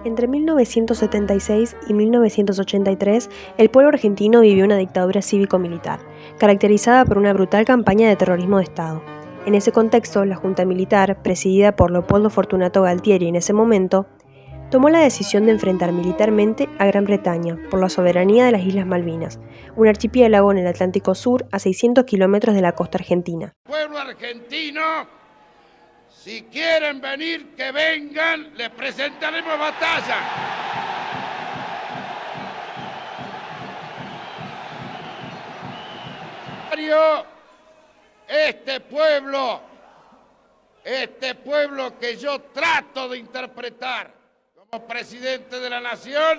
Entre 1976 y 1983, el pueblo argentino vivió una dictadura cívico-militar, caracterizada por una brutal campaña de terrorismo de Estado. En ese contexto, la Junta Militar, presidida por Leopoldo Fortunato Galtieri en ese momento, tomó la decisión de enfrentar militarmente a Gran Bretaña por la soberanía de las Islas Malvinas, un archipiélago en el Atlántico Sur a 600 kilómetros de la costa argentina. Pueblo argentino, si quieren venir, que vengan, les presentaremos batalla. Este pueblo que yo trato de interpretar como presidente de la nación,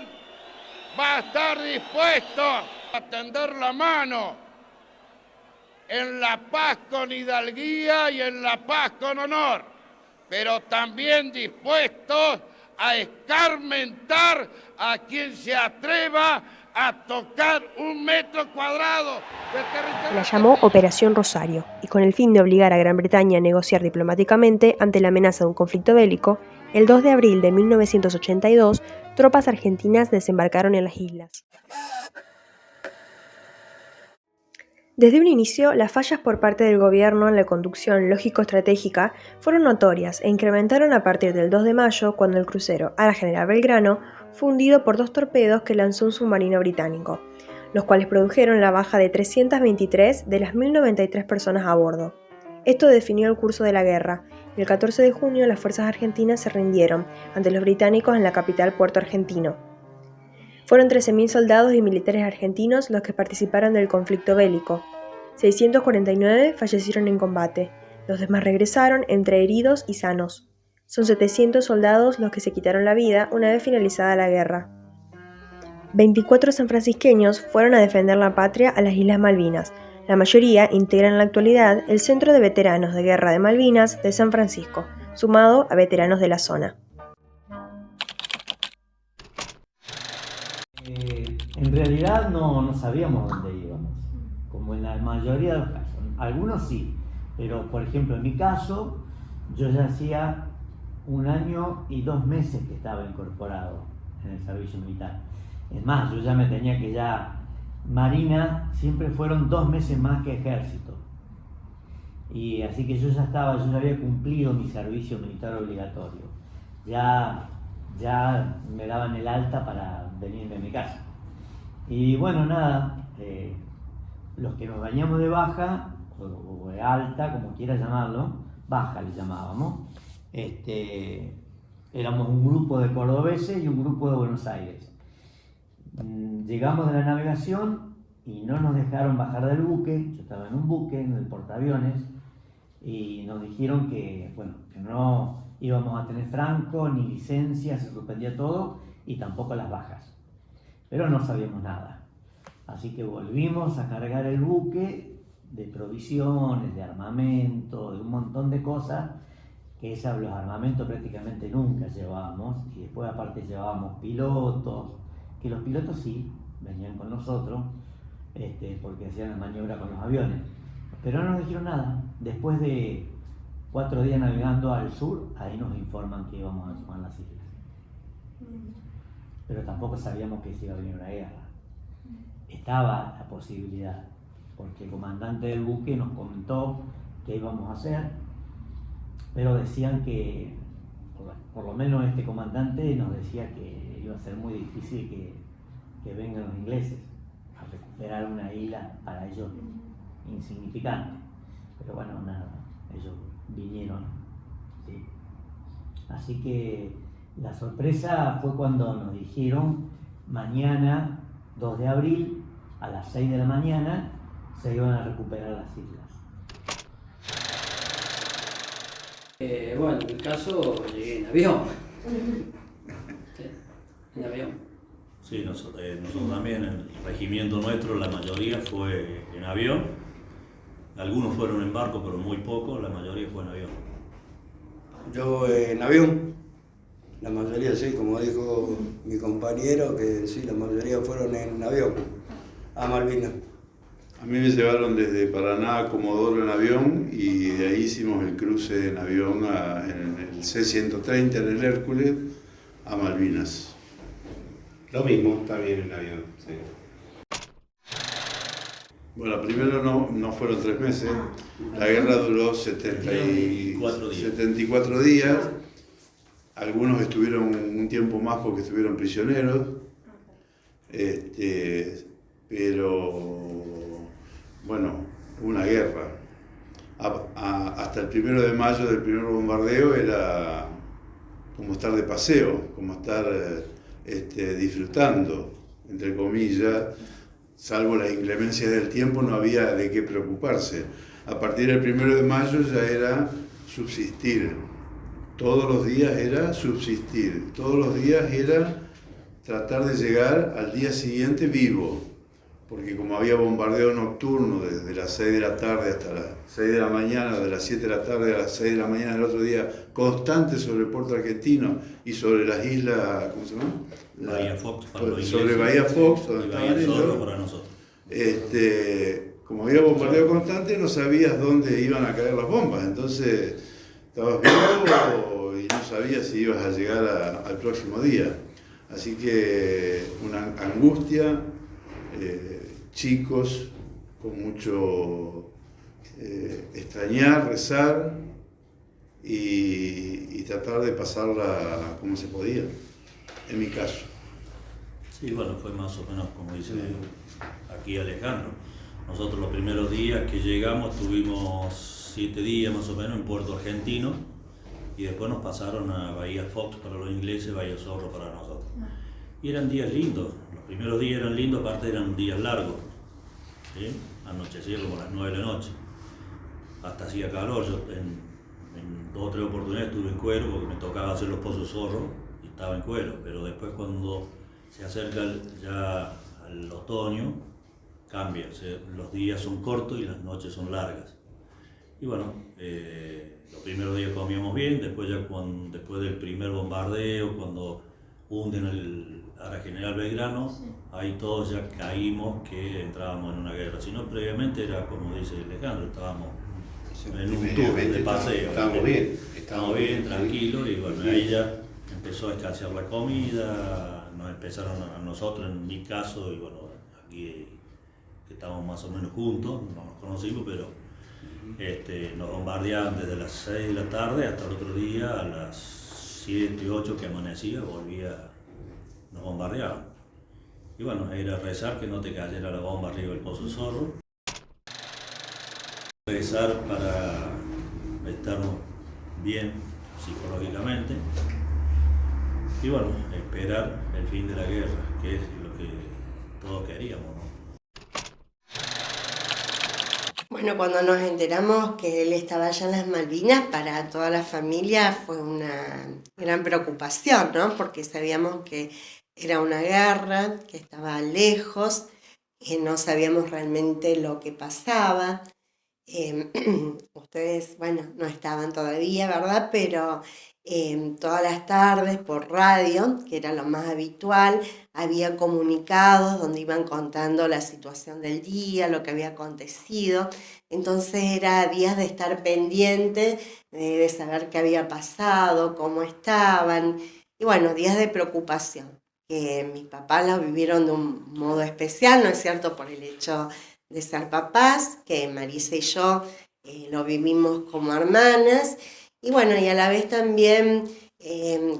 va a estar dispuesto a tender la mano en la paz con hidalguía y en la paz con honor, pero también dispuestos a escarmentar a quien se atreva a tocar 1 metro cuadrado de territorio. La llamó Operación Rosario, y con el fin de obligar a Gran Bretaña a negociar diplomáticamente ante la amenaza de un conflicto bélico, el 2 de abril de 1982, tropas argentinas desembarcaron en las islas. Desde un inicio, las fallas por parte del gobierno en la conducción lógico-estratégica fueron notorias e incrementaron a partir del 2 de mayo, cuando el crucero Ara General Belgrano fue hundido por 2 torpedos que lanzó un submarino británico, los cuales produjeron la baja de 323 de las 1.093 personas a bordo. Esto definió el curso de la guerra, y el 14 de junio las fuerzas argentinas se rindieron ante los británicos en la capital Puerto Argentino. Fueron 13.000 soldados y militares argentinos los que participaron del conflicto bélico. 649 fallecieron en combate, los demás regresaron entre heridos y sanos. Son 700 soldados los que se quitaron la vida una vez finalizada la guerra. 24 sanfrancisqueños fueron a defender la patria a las Islas Malvinas. La mayoría integran en la actualidad el Centro de Veteranos de Guerra de Malvinas de San Francisco, sumado a veteranos de la zona. En realidad no sabíamos dónde íbamos, como en la mayoría de los casos. Algunos sí, pero por ejemplo en mi caso, yo ya hacía 1 año y 2 meses que estaba incorporado en el servicio militar. Es más, yo ya me tenía que Marina siempre fueron 2 meses más que ejército. Y así que yo ya había cumplido mi servicio militar obligatorio. Ya me daban el alta para venirme a mi casa. Y bueno, nada, los que nos bañamos de baja, o de alta, como quiera llamarlo, baja le llamábamos, éramos un grupo de cordobeses y un grupo de Buenos Aires. Llegamos de la navegación y no nos dejaron bajar del buque. Yo estaba en un buque, en el portaaviones, y nos dijeron que no íbamos a tener franco, ni licencia, se suspendía todo, y tampoco las bajas. Pero no sabíamos nada. Así que volvimos a cargar el buque de provisiones, de armamento, de un montón de cosas, que los armamentos prácticamente nunca llevábamos, y después aparte llevábamos pilotos, que los pilotos sí venían con nosotros, porque hacían la maniobra con los aviones. Pero no nos dijeron nada. Después de 4 días navegando al sur, ahí nos informan que íbamos a tomar las islas. Pero tampoco sabíamos que se iba a venir una guerra. Estaba la posibilidad, porque el comandante del buque nos comentó qué íbamos a hacer, pero decían que, por lo menos este comandante nos decía que iba a ser muy difícil que vengan los ingleses a recuperar una isla para ellos insignificante. Pero bueno, nada, ellos vinieron, ¿sí? Así que la sorpresa fue cuando nos dijeron mañana, 2 de abril, a las 6 de la mañana, se iban a recuperar las islas. Bueno, en mi caso llegué en avión. Sí, en avión. Sí, nosotros también, el regimiento nuestro, la mayoría fue en avión. Algunos fueron en barco, pero muy pocos, la mayoría fue en avión. Yo en avión, la mayoría sí, como dijo mi compañero, que sí, la mayoría fueron en avión, a Malvinas. A mí me llevaron desde Paraná a Comodoro en avión y de ahí hicimos el cruce en avión en el C-130, en el Hércules, a Malvinas? Lo mismo, también en avión, sí. Bueno, primero no fueron 3 meses, la guerra duró 74 días, algunos estuvieron un tiempo más porque estuvieron prisioneros, pero bueno, una guerra. Hasta el 1 de mayo del primer bombardeo era como estar de paseo, como estar disfrutando, entre comillas. Salvo las inclemencias del tiempo, no había de qué preocuparse. A partir del 1 de mayo ya era subsistir. Todos los días era subsistir. Todos los días era tratar de llegar al día siguiente vivo. Porque como había bombardeo nocturno desde las 6 de la tarde hasta las 6 de la mañana, de las 7 de la tarde a las 6 de la mañana del otro día, constante sobre el puerto argentino y sobre las islas, ¿cómo se llama? Bahía Fox para los sobre ingleses, Bahía Fox, y donde Bahía estaban Zorro ellos. para nosotros. Como había bombardeo constante, no sabías dónde iban a caer las bombas, entonces estabas vivo y no sabías si ibas a llegar al próximo día. Así que una angustia, chicos con mucho extrañar, rezar y tratar de pasarla como se podía, en mi caso. Sí, bueno, fue más o menos como dice aquí Alejandro. Nosotros los primeros días que llegamos tuvimos 7 días más o menos en Puerto Argentino y después nos pasaron a Bahía Fox para los ingleses, Bahía Zorro para nosotros. Y eran días lindos, los primeros días eran lindos, aparte eran días largos, ¿sí? Anochecía como a las 9 de la noche, hasta hacía calor. Yo en 2 o 3 oportunidades estuve en cuero porque me tocaba hacer los pozos Zorro y estaba en cuero, pero después cuando se acerca ya al otoño cambia, los días son cortos y las noches son largas. Y bueno, los primeros días comíamos bien, después después del primer bombardeo, cuando hunden a la General Belgrano, ahí todos ya caímos que entrábamos en una guerra. Si no, previamente era como dice Alejandro, estábamos en un tour de paseo. Estábamos bien, tranquilos, y bueno, ahí ya empezó a escasear la comida, nos empezaron a nosotros, en mi caso, y bueno, aquí que estamos más o menos juntos, no nos conocimos, pero nos bombardeaban desde las 6 de la tarde hasta el otro día, a las 7, 8 que amanecía, nos bombardeaban. Y bueno, era rezar que no te cayera la bomba arriba del Pozo Zorro. Rezar para estar bien psicológicamente. Y bueno, esperar el fin de la guerra, que es lo que todos queríamos, ¿no? Bueno, cuando nos enteramos que él estaba allá en las Malvinas, para toda la familia fue una gran preocupación, ¿no? Porque sabíamos que era una guerra, que estaba lejos, que no sabíamos realmente lo que pasaba. Ustedes, bueno, no estaban todavía, ¿verdad? Pero todas las tardes por radio, que era lo más habitual, había comunicados donde iban contando la situación del día, lo que había acontecido. Entonces era días de estar pendiente, de saber qué había pasado, cómo estaban, y bueno, días de preocupación, que mis papás los vivieron de un modo especial, ¿no es cierto?, por el hecho de ser papás, que Marisa y yo lo vivimos como hermanas, y bueno, y a la vez también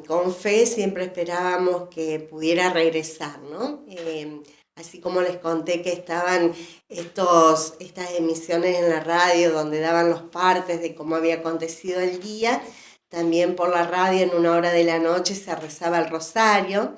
con fe siempre esperábamos que pudiera regresar, ¿no? Así como les conté que estaban estas emisiones en la radio donde daban los partes de cómo había acontecido el día, también por la radio en una hora de la noche se rezaba el rosario.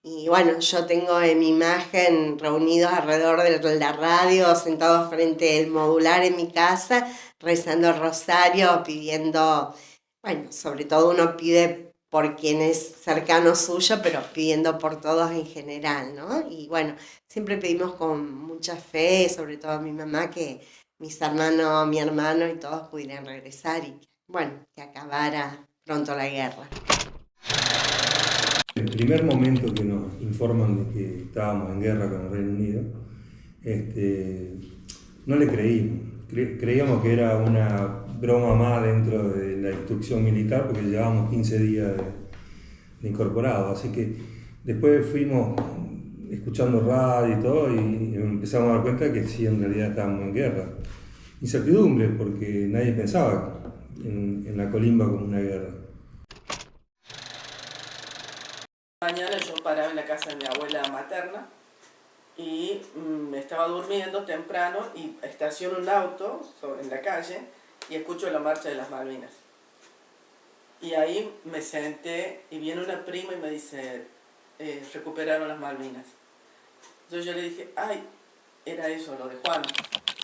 Y bueno, yo tengo en mi imagen reunidos alrededor de la radio, sentados frente al modular en mi casa, rezando el rosario, pidiendo, bueno, sobre todo uno pide por quien es cercano suyo, pero pidiendo por todos en general, ¿no? Y bueno, siempre pedimos con mucha fe, sobre todo a mi mamá, que mis hermanos, mi hermano y todos pudieran regresar y, bueno, que acabara pronto la guerra. El primer momento que nos informan de que estábamos en guerra con el Reino Unido, no le creímos. Creíamos que era una broma más dentro de la instrucción militar, porque llevábamos 15 días incorporado. Así que después fuimos escuchando radio y todo y empezamos a dar cuenta que sí, en realidad estábamos en guerra. Incertidumbre, porque nadie pensaba en la colimba como una guerra. Mañana yo paraba en la casa de mi abuela materna y estaba durmiendo temprano y estaciono un auto en la calle y escucho la marcha de las Malvinas. Y ahí me senté y viene una prima y me dice, recuperaron las Malvinas. Entonces yo le dije, ay, era eso, lo de Juan.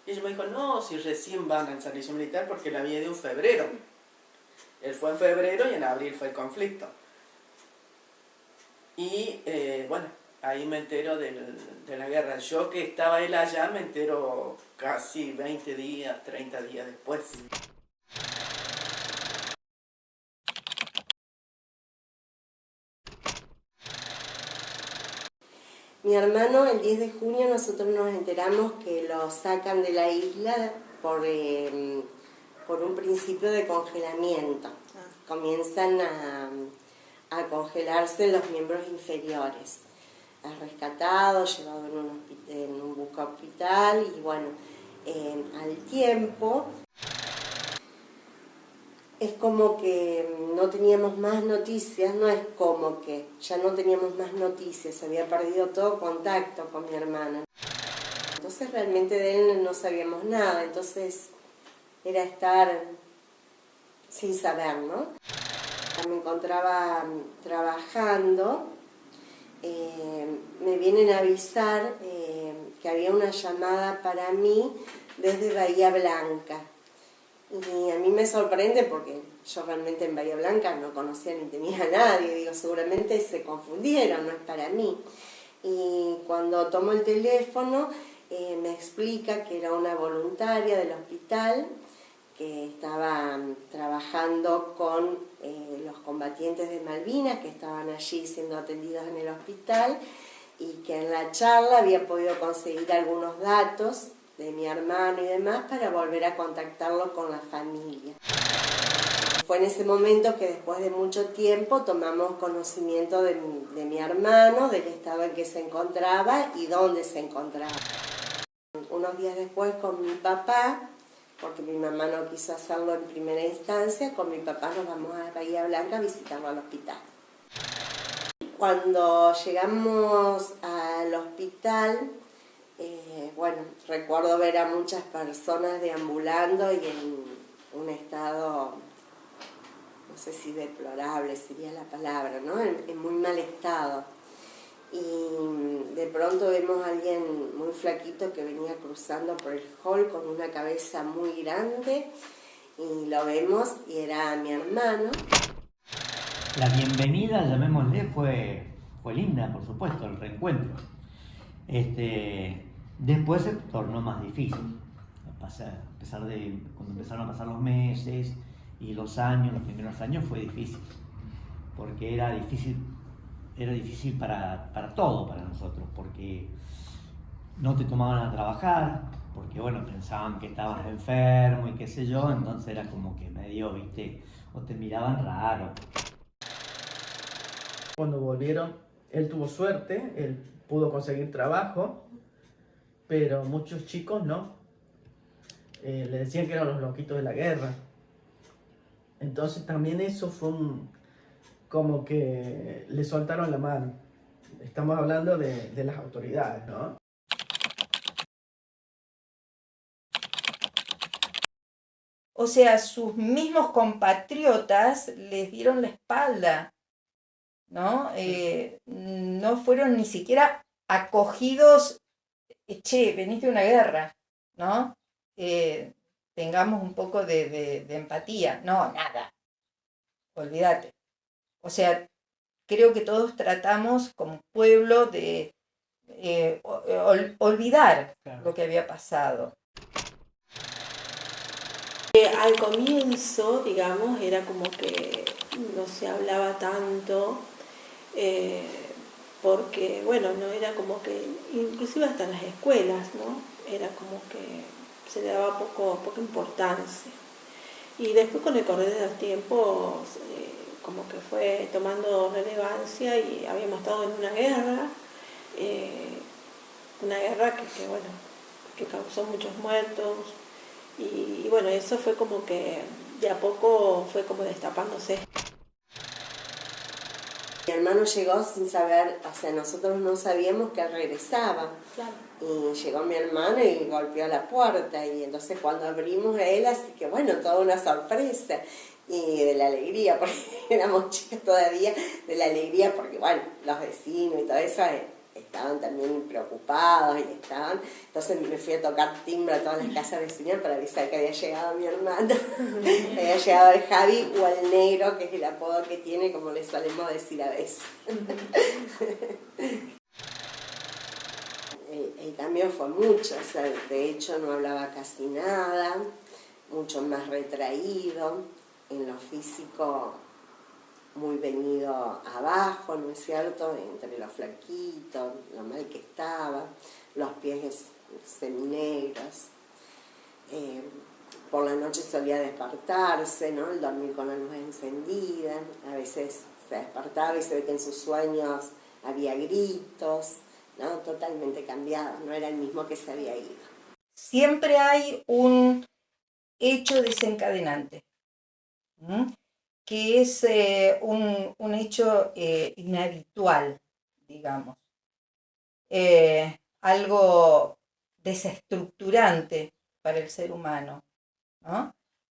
Y ella me dijo, no, si recién van al servicio militar porque la había ido en febrero. Él fue en febrero y en abril fue el conflicto. Y bueno, ahí me entero de la guerra. Yo que estaba él allá me entero casi 20 días, 30 días después. Mi hermano, el 10 de junio, nosotros nos enteramos que lo sacan de la isla por un principio de congelamiento. Comienzan a congelarse los miembros inferiores. Es rescatado, llevado en un buque hospital y bueno, al tiempo es como que no teníamos más noticias, no es como que ya no teníamos más noticias, había perdido todo contacto con mi hermana. Entonces realmente de él no sabíamos nada, entonces era estar sin saber, ¿no? Me encontraba trabajando, me vienen a avisar que había una llamada para mí desde Bahía Blanca. Y a mí me sorprende porque yo realmente en Bahía Blanca no conocía ni tenía a nadie, digo, seguramente se confundieron, no es para mí. Y cuando tomo el teléfono me explica que era una voluntaria del hospital que estaba trabajando con los combatientes de Malvinas que estaban allí siendo atendidos en el hospital y que en la charla había podido conseguir algunos datos de mi hermano y demás para volver a contactarlo con la familia. Fue en ese momento que después de mucho tiempo tomamos conocimiento de mi hermano, del estado en que se encontraba y dónde se encontraba. Unos días después con mi papá, porque mi mamá no quiso hacerlo en primera instancia, con mi papá nos vamos a Bahía Blanca a visitarlo al hospital. Cuando llegamos al hospital, bueno, recuerdo ver a muchas personas deambulando y en un estado, no sé si deplorable sería la palabra, ¿no? En muy mal estado. Y de pronto vemos a alguien muy flaquito que venía cruzando por el hall con una cabeza muy grande y lo vemos y era mi hermano. La bienvenida, llamémosle, fue linda, por supuesto, el reencuentro. Después se tornó más difícil, a pesar de cuando empezaron a pasar los meses y los años, los primeros años fue difícil, porque era difícil para todo, para nosotros, porque no te tomaban a trabajar, porque bueno, pensaban que estabas enfermo y qué sé yo, entonces era como que medio, viste, o te miraban raro. Cuando volvieron, él tuvo suerte, él pudo conseguir trabajo, pero muchos chicos no. Le decían que eran los loquitos de la guerra. Entonces también eso fue como que le soltaron la mano. Estamos hablando de las autoridades, ¿no? O sea, sus mismos compatriotas les dieron la espalda, ¿no? No fueron ni siquiera acogidos, che, veniste de una guerra, ¿no? Tengamos un poco de empatía. No, nada. Olvídate. O sea, creo que todos tratamos como pueblo de olvidar lo que había pasado. Al comienzo, digamos, era como que no se hablaba tanto, porque, bueno, no era como que, inclusive hasta en las escuelas, ¿no? Era como que se le daba poca importancia. Y después con el correr de los tiempos como que fue tomando relevancia y habíamos estado en una guerra que causó muchos muertos y bueno, eso fue como que de a poco fue como destapándose. Mi hermano llegó sin saber, o sea, nosotros no sabíamos que él regresaba. Claro. Y llegó mi hermano y golpeó la puerta y entonces cuando abrimos a él, así que bueno, toda una sorpresa y de la alegría, porque éramos chicas todavía, de la alegría porque bueno, los vecinos y todo eso estaban también preocupados y estaban, entonces me fui a tocar timbre a todas las casas vecinales para avisar que había llegado mi hermano, había llegado el Javi o el Negro, que es el apodo que tiene, como le solemos decir a veces. El cambio fue mucho, o sea, de hecho no hablaba casi nada, mucho más retraído, en lo físico muy venido abajo, ¿no es cierto?, entre los flaquitos, lo mal que estaba, los pies seminegros, por la noche solía despertarse, ¿no?, el dormir con la luz encendida, a veces se despertaba y se ve que en sus sueños había gritos, ¿no?, totalmente cambiado, no era el mismo que se había ido. Siempre hay un hecho desencadenante, que es un hecho inhabitual, digamos, algo desestructurante para el ser humano, ¿no?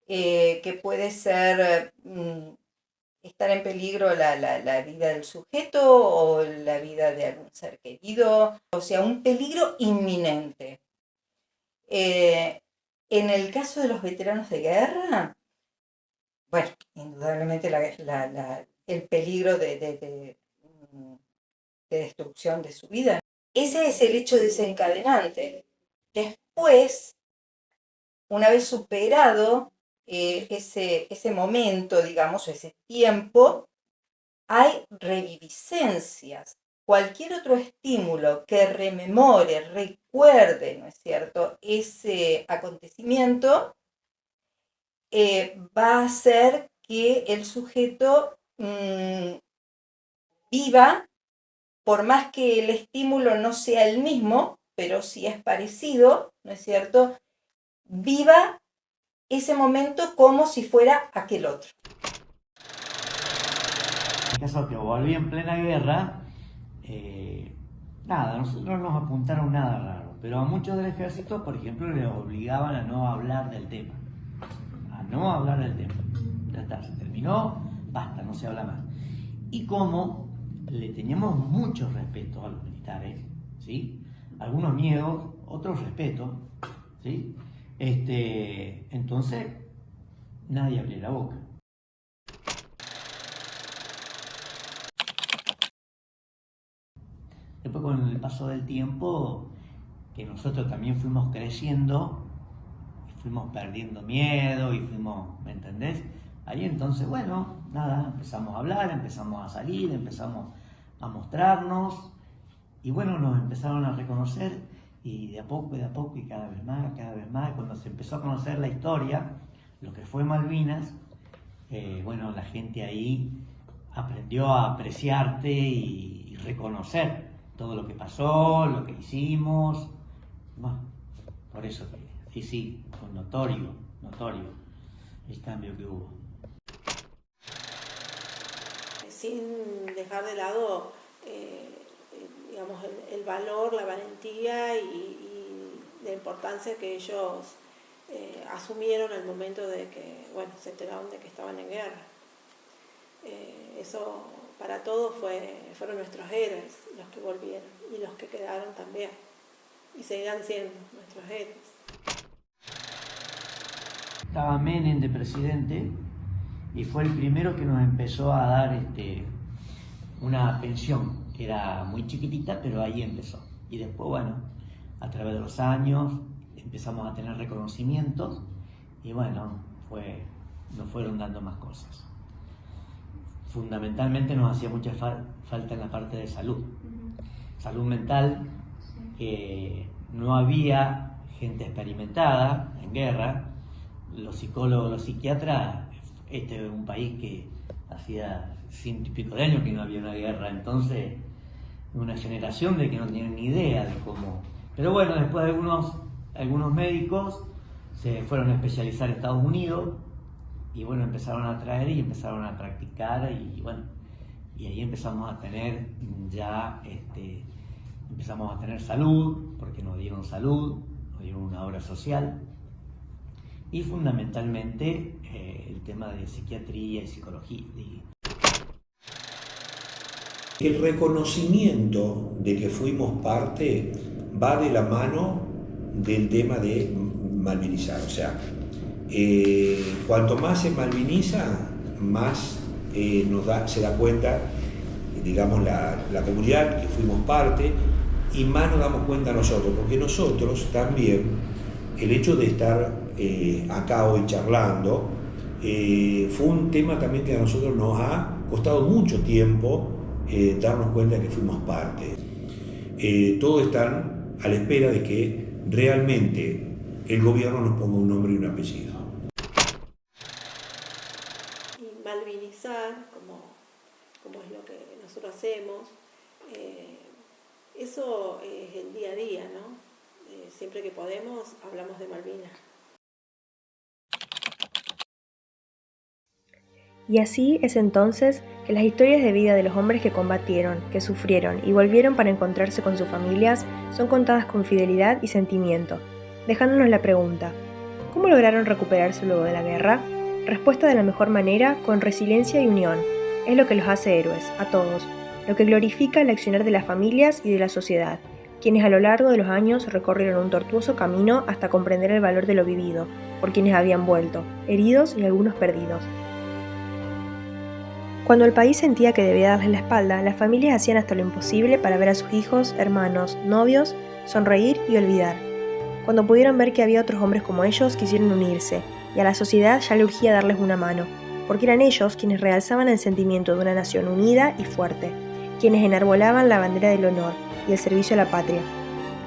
Que puede ser estar en peligro la vida del sujeto o la vida de algún ser querido, o sea, un peligro inminente. En el caso de los veteranos de guerra, bueno, indudablemente el peligro de destrucción de su vida. Ese es el hecho desencadenante. Después, una vez superado ese momento, digamos, ese tiempo, hay reviviscencias. Cualquier otro estímulo que rememore, recuerde, ¿no es cierto?, ese acontecimiento, va a hacer que el sujeto viva, por más que el estímulo no sea el mismo, pero sí es parecido, ¿no es cierto?, viva ese momento como si fuera aquel otro. En el caso que volví en plena guerra, nada, nosotros no nos apuntaron nada raro, pero a muchos del ejército, por ejemplo, les obligaban a no hablar del tema. No hablar del tema. Ya está, se terminó, basta, no se habla más. Y como le teníamos mucho respeto a los militares, ¿sí?, algunos miedos, otros respeto, ¿sí?, entonces nadie abrió la boca. Después, con el paso del tiempo, que nosotros también fuimos creciendo, fuimos perdiendo miedo y fuimos, ¿me entendés? Ahí entonces, bueno, nada, empezamos a hablar, empezamos a salir, empezamos a mostrarnos y bueno, nos empezaron a reconocer y de a poco y cada vez más, cuando se empezó a conocer la historia, lo que fue Malvinas, bueno, la gente ahí aprendió a apreciarte y reconocer todo lo que pasó, lo que hicimos, bueno, por eso que sí, fue notorio el cambio que hubo. Sin dejar de lado, digamos, el valor, la valentía y la importancia que ellos asumieron al momento de que, bueno, se enteraron de que estaban en guerra. Eso para todos fueron nuestros héroes, los que volvieron y los que quedaron también, y seguirán siendo nuestros héroes. Estaba Menem de presidente y fue el primero que nos empezó a dar una pensión que era muy chiquitita, pero ahí empezó. Y después, bueno, a través de los años empezamos a tener reconocimientos y bueno, nos fueron dando más cosas. Fundamentalmente nos hacía mucha falta en la parte de salud. Salud mental, que no había gente experimentada en guerra. Los psicólogos, los psiquiatras, este es un país que hacía 100 y pico de años que no había una guerra, entonces una generación de que no tenían ni idea de cómo. Pero bueno, después algunos médicos se fueron a especializar en Estados Unidos y bueno, empezaron a traer y empezaron a practicar y bueno, y ahí empezamos a tener ya, empezamos a tener salud, porque nos dieron salud, nos dieron una obra social y fundamentalmente el tema de psiquiatría y psicología. El reconocimiento de que fuimos parte va de la mano del tema de malvinizar, o sea, cuanto más se malviniza, más se da cuenta, digamos, la comunidad que fuimos parte, y más nos damos cuenta nosotros, porque nosotros también, el hecho de estar acá hoy charlando, fue un tema también que a nosotros nos ha costado mucho tiempo darnos cuenta de que fuimos parte. Todos están a la espera de que realmente el gobierno nos ponga un nombre y un apellido. Y malvinizar, como es lo que nosotros hacemos, eso es el día a día, ¿no? Siempre que podemos hablamos de Malvinas. Y así es entonces que las historias de vida de los hombres que combatieron, que sufrieron y volvieron para encontrarse con sus familias son contadas con fidelidad y sentimiento, dejándonos la pregunta: ¿cómo lograron recuperarse luego de la guerra? Respuesta: de la mejor manera, con resiliencia y unión. Es lo que los hace héroes, a todos, lo que glorifica el accionar de las familias y de la sociedad, quienes a lo largo de los años recorrieron un tortuoso camino hasta comprender el valor de lo vivido, por quienes habían vuelto, heridos y algunos perdidos. Cuando el país sentía que debía darles la espalda, las familias hacían hasta lo imposible para ver a sus hijos, hermanos, novios, sonreír y olvidar. Cuando pudieron ver que había otros hombres como ellos, quisieron unirse, y a la sociedad ya le urgía darles una mano, porque eran ellos quienes realzaban el sentimiento de una nación unida y fuerte, quienes enarbolaban la bandera del honor y el servicio a la patria.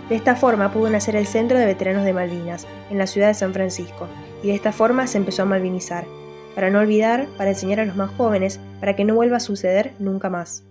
De esta forma pudo nacer el Centro de Veteranos de Malvinas, en la ciudad de San Francisco, y de esta forma se empezó a malvinizar, para no olvidar, para enseñar a los más jóvenes, para que no vuelva a suceder nunca más.